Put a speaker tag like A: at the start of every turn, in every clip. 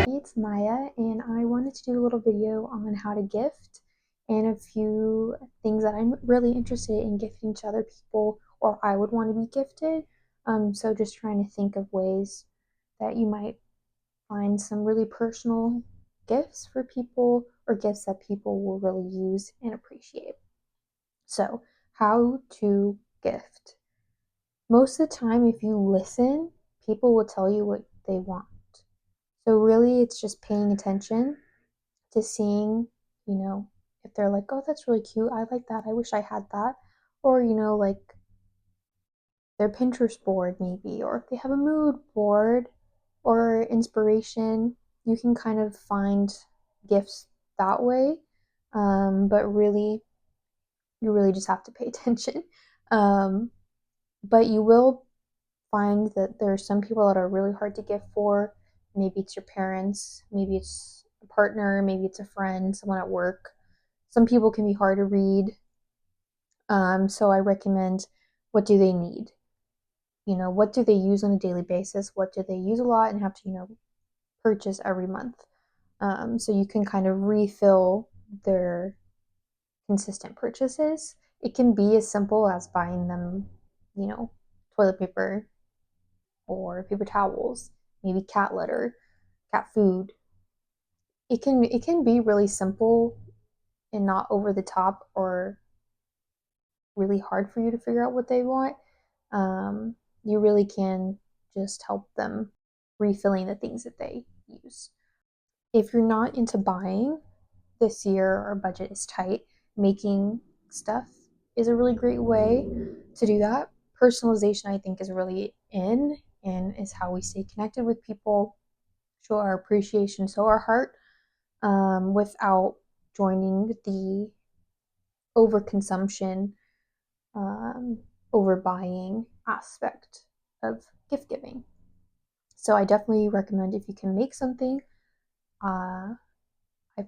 A: It's Maya, and I wanted to do a little video on how to gift and a few things that I'm really interested in gifting to other people, or I would want to be gifted. So just trying to think of ways that you might find some really personal gifts for people, or gifts that people will really use and appreciate. So, how to gift. Most of the time, if you listen, people will tell you what they want. So really, it's just paying attention to seeing, if they're like, oh, that's really cute, I like that, I wish I had that. Or, like their Pinterest board maybe, or if they have a mood board or inspiration, you can kind of find gifts that way. But really, you really just have to pay attention. But you will find that there are some people that are really hard to gift for. Maybe it's your parents, maybe it's a partner, maybe it's a friend, someone at work. Some people can be hard to read. So I recommend, what do they need? What do they use on a daily basis? What do they use a lot and have to, purchase every month? So you can kind of refill their consistent purchases. It can be as simple as buying them, toilet paper or paper towels, maybe cat litter, cat food. It can be really simple and not over the top or really hard for you to figure out what they want. You really can just help them refilling the things that they use. If you're not into buying this year, or budget is tight, making stuff is a really great way to do that. Personalization, I think, is really in and is how we stay connected with people, show our appreciation, show our heart, without joining the overconsumption, overbuying aspect of gift giving. So I definitely recommend, if you can make something, I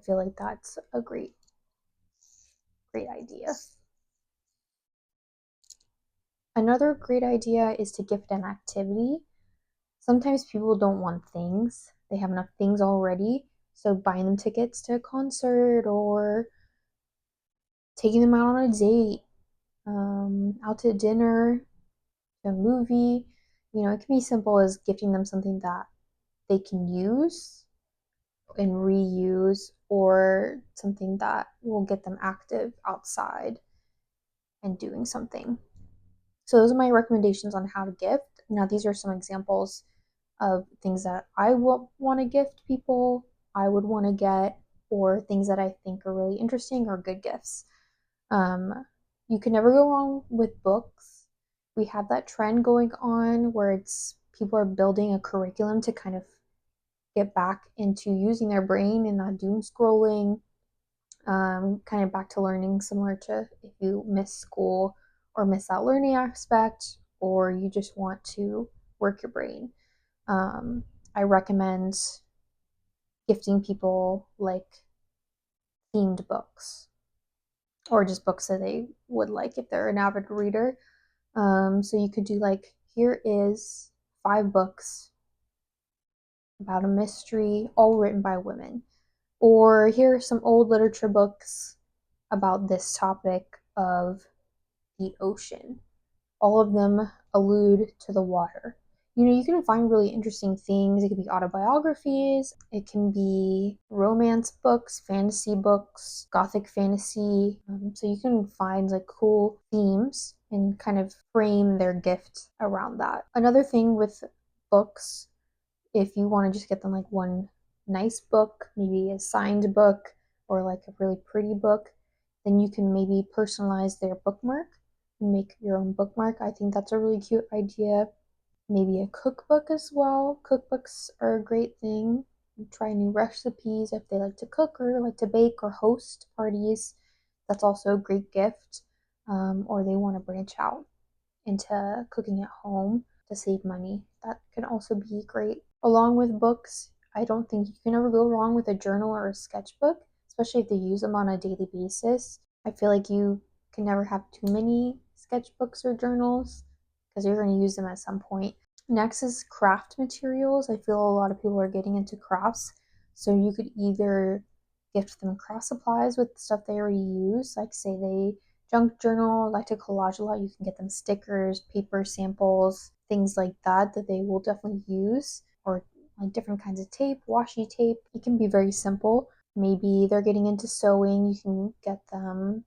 A: feel like that's a great idea. Another great idea is to gift an activity. Sometimes people don't want things, they have enough things already. So buying them tickets to a concert, or taking them out on a date, out to dinner, a movie. It can be simple as gifting them something that they can use and reuse, or something that will get them active outside and doing something. So those are my recommendations on how to gift. Now, these are some examples of things that I will want to gift people, I would want to get, or things that I think are really interesting or good gifts. You can never go wrong with books. We have that trend going on where it's people are building a curriculum to kind of get back into using their brain and not doom scrolling. Kind of back to learning, similar to if you miss school or miss that learning aspect, or you just want to work your brain. I recommend gifting people like themed books, or just books that they would like if they're an avid reader. So you could do like, here is 5 books about a mystery, all written by women. Or here are some old literature books about this topic of the ocean. All of them allude to the water. You can find really interesting things. It could be autobiographies, it can be romance books, fantasy books, gothic fantasy. So you can find like cool themes and kind of frame their gift around that. Another thing with books, if you want to just get them like one nice book, maybe a signed book, or like a really pretty book, then you can maybe personalize their bookmark and make your own bookmark. I think that's a really cute idea. Maybe a cookbook as well. Cookbooks are a great thing. Try new recipes if they like to cook or like to bake or host parties. That's also a great gift. Or they want to branch out into cooking at home to save money. That can also be great. Along with books, I don't think you can ever go wrong with a journal or a sketchbook, especially if they use them on a daily basis. I feel like you can never have too many sketchbooks or journals, because you're going to use them at some point. Next is craft materials. I feel a lot of people are getting into crafts, so you could either gift them craft supplies with stuff they already use, like say they junk journal, like to collage a lot, you can get them stickers, paper samples, things like that that they will definitely use, or like different kinds of tape, washi tape. It can be very simple. Maybe they're getting into sewing, you can gift them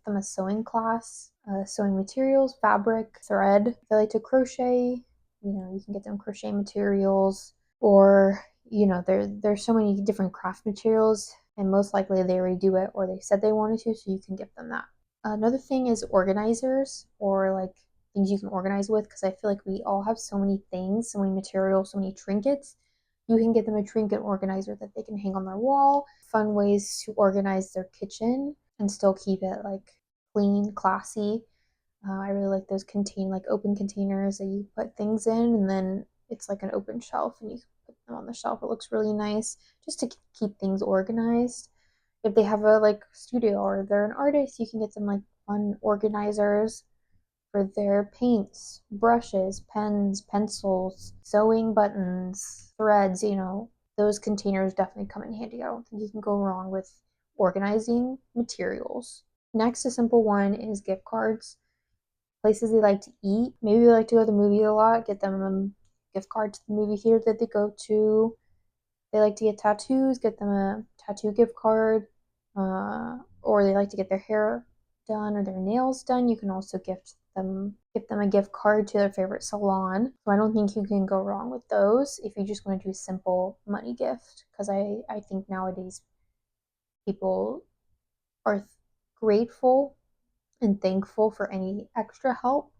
A: a sewing class, sewing materials, fabric, thread. If they like to crochet, you can get them crochet materials, or there's so many different craft materials, and most likely they already do it or they said they wanted to, so you can gift them that. Another thing is organizers, or like things you can organize with, because I feel like we all have so many things, so many materials, so many trinkets. You can get them a trinket organizer that they can hang on their wall. Fun ways to organize their kitchen and still keep it like clean, classy. I really like those open containers that you put things in, and then it's like an open shelf and you put them on the shelf. It looks really nice just to keep things organized. If they have a studio or they're an artist, you can get them like fun organizers for their paints, brushes, pens, pencils, sewing buttons, threads. Those containers definitely come in handy. I don't think you can go wrong with organizing materials. Next, a simple one is gift cards. Places they like to eat. Maybe they like to go to the movies a lot. Get them a gift card to the movie theater that they go to. They like to get tattoos. Get them a tattoo gift card. Or they like to get their hair done or their nails done. You can also gift them a gift card to their favorite salon. So I don't think you can go wrong with those if you just want to do a simple money gift, because I think nowadays people are grateful and thankful for any extra help,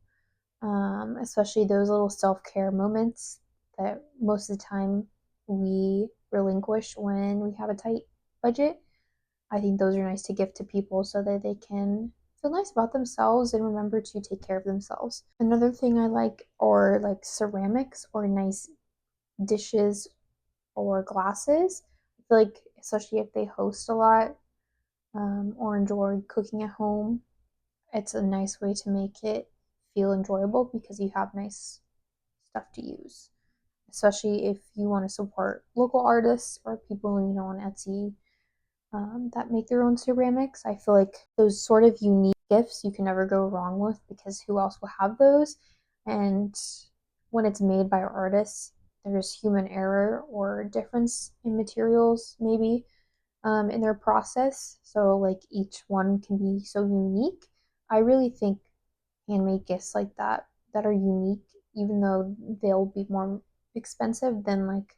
A: especially those little self-care moments that most of the time we relinquish when we have a tight budget. I think those are nice to gift to people so that they can feel nice about themselves and remember to take care of themselves. Another thing I like are like ceramics or nice dishes or glasses. I feel like, especially if they host a lot, or enjoy cooking at home, it's a nice way to make it feel enjoyable because you have nice stuff to use. Especially if you want to support local artists or people on Etsy, that make their own ceramics. I feel like those sort of unique gifts you can never go wrong with, because who else will have those? And when it's made by artists, there's human error or difference in materials, maybe, in their process. So like each one can be so unique. I really think handmade gifts like that are unique, even though they'll be more expensive than like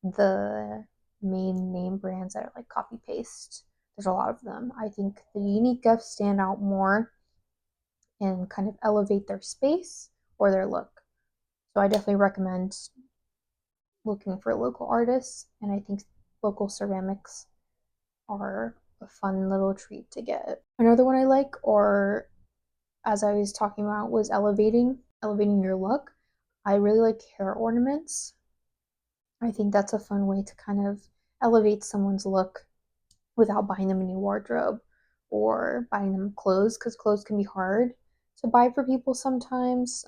A: the main name brands that are like copy paste. There's a lot of them. I think the unique gifts stand out more and kind of elevate their space or their look. So I definitely recommend looking for local artists, and I think local ceramics are a fun little treat to get. Another one I like, or as I was talking about, was elevating your look. I really like hair ornaments. I think that's a fun way to kind of elevate someone's look without buying them a new wardrobe or buying them clothes, because clothes can be hard to buy for people sometimes,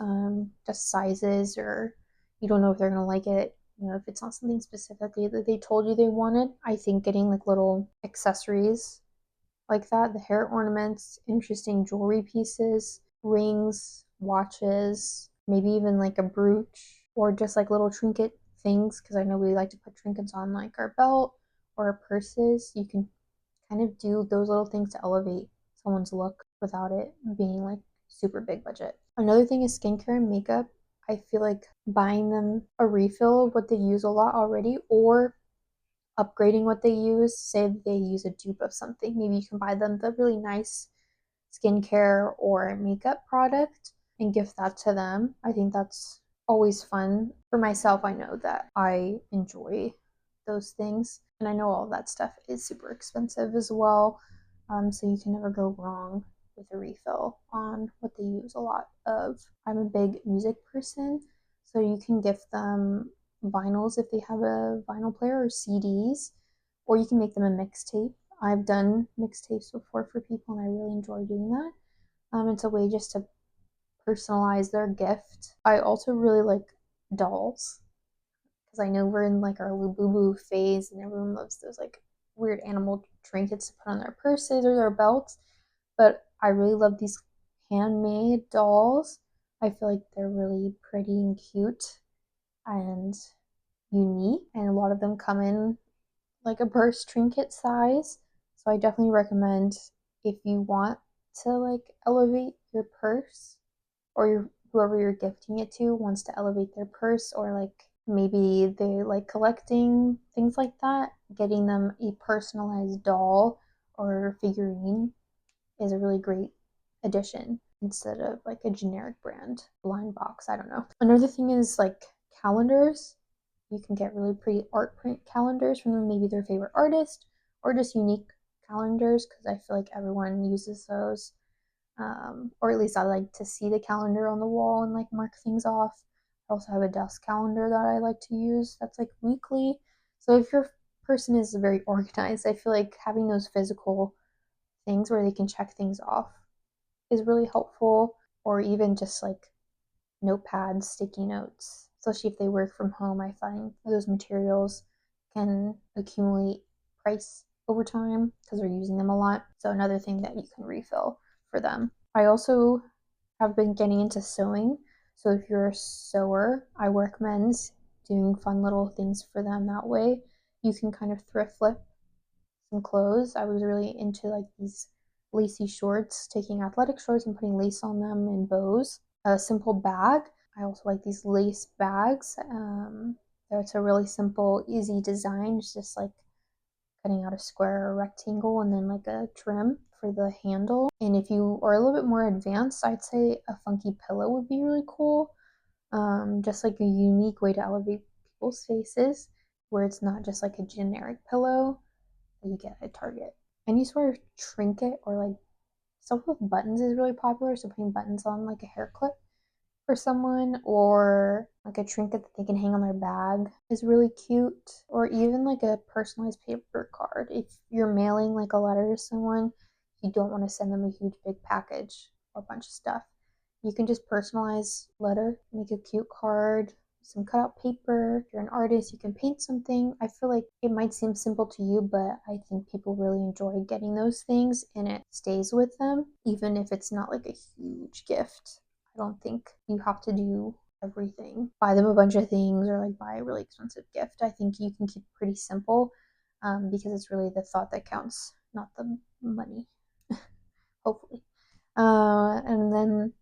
A: just sizes, or you don't know if they're going to like it. If it's not something specifically that they told you they wanted. I think getting like little accessories like that, the hair ornaments, interesting jewelry pieces, rings, watches, maybe even like a brooch, or just like little trinket things, because I know we like to put trinkets on like our belt or our purses. You can kind of do those little things to elevate someone's look without it being like super big budget. Another thing is skincare and makeup. I feel like buying them a refill of what they use a lot already, or upgrading what they use. Say they use a dupe of something, maybe you can buy them the really nice skincare or makeup product and gift that to them. I think that's always fun. For myself, I know that I enjoy those things, and I know all that stuff is super expensive as well, so you can never go wrong with a refill on what they use a lot of. I'm a big music person, so you can gift them vinyls if they have a vinyl player, or CDs, or you can make them a mixtape. I've done mixtapes before for people and I really enjoy doing that. It's a way just to personalize their gift. I also really like dolls because I know we're in like our labubu phase and everyone loves those like weird animal trinkets to put on their purses or their belts. But I really love these handmade dolls. I feel like they're really pretty and cute and unique, and a lot of them come in like a purse trinket size. So I definitely recommend if you want to like elevate your purse or whoever you're gifting it to wants to elevate their purse, or like maybe they like collecting things like that, getting them a personalized doll or figurine is a really great addition instead of like a generic brand blind box. I don't know. Another thing is like calendars. You can get really pretty art print calendars from maybe their favorite artist or just unique calendars because I feel like everyone uses those. Or at least I like to see the calendar on the wall and like mark things off. I also have a desk calendar that I like to use that's like weekly. So if your person is very organized, I feel like having those physical things where they can check things off is really helpful, or even just like notepads, sticky notes, especially if they work from home. I find those materials can accumulate price over time because they're using them a lot. So another thing that you can refill for them. I also have been getting into sewing. So if you're a sewer, I recommend doing fun little things for them that way. You can kind of thrift flip some clothes. I was really into like these lacy shorts, taking athletic shorts and putting lace on them and bows. A simple bag. I also like these lace bags. It's a really simple, easy design. It's just like cutting out a square or rectangle and then like a trim for the handle. And if you are a little bit more advanced, I'd say a funky pillow would be really cool. Just like a unique way to elevate people's faces where it's not just like a generic pillow that you get at Target. Any sort of trinket or like stuff with buttons is really popular. So putting buttons on like a hair clip for someone, or like a trinket that they can hang on their bag is really cute, or even like a personalized paper card. If you're mailing like a letter to someone, you don't want to send them a huge big package or a bunch of stuff. You can just personalize letter, make a cute card, some cutout paper. If you're an artist, you can paint something. I feel like it might seem simple to you, but I think people really enjoy getting those things and it stays with them, even if it's not like a huge gift. I don't think you have to do everything, buy them a bunch of things, or like buy a really expensive gift. I think you can keep it pretty simple because it's really the thought that counts, not the money, hopefully. And then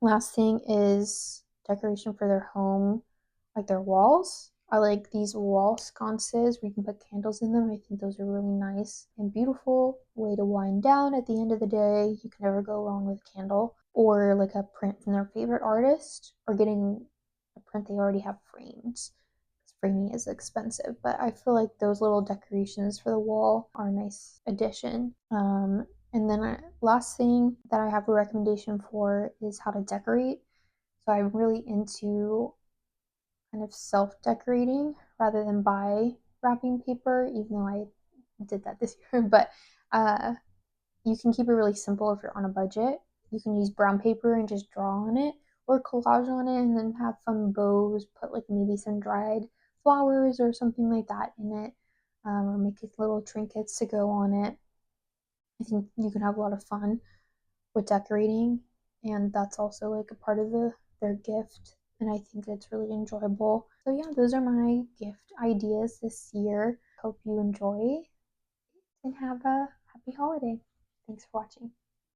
A: last thing is decoration for their home, like their walls. I like these wall sconces where you can put candles in them. I think those are really nice and beautiful way to wind down at the end of the day. You can never go wrong with a candle, or like a print from their favorite artist, or getting a print they already have framed. Framing is expensive, but I feel like those little decorations for the wall are a nice addition. And then last thing that I have a recommendation for is how to decorate. So I'm really into kind of self-decorating rather than buy wrapping paper, even though I did that this year. But you can keep it really simple if you're on a budget. You can use brown paper and just draw on it, or collage on it and then have fun bows, put like maybe some dried flowers or something like that in it, or make little trinkets to go on it. I think you can have a lot of fun with decorating, and that's also like a part of their gift, and I think it's really enjoyable. So yeah, those are my gift ideas this year. Hope you enjoy and have a happy holiday. Thanks for watching.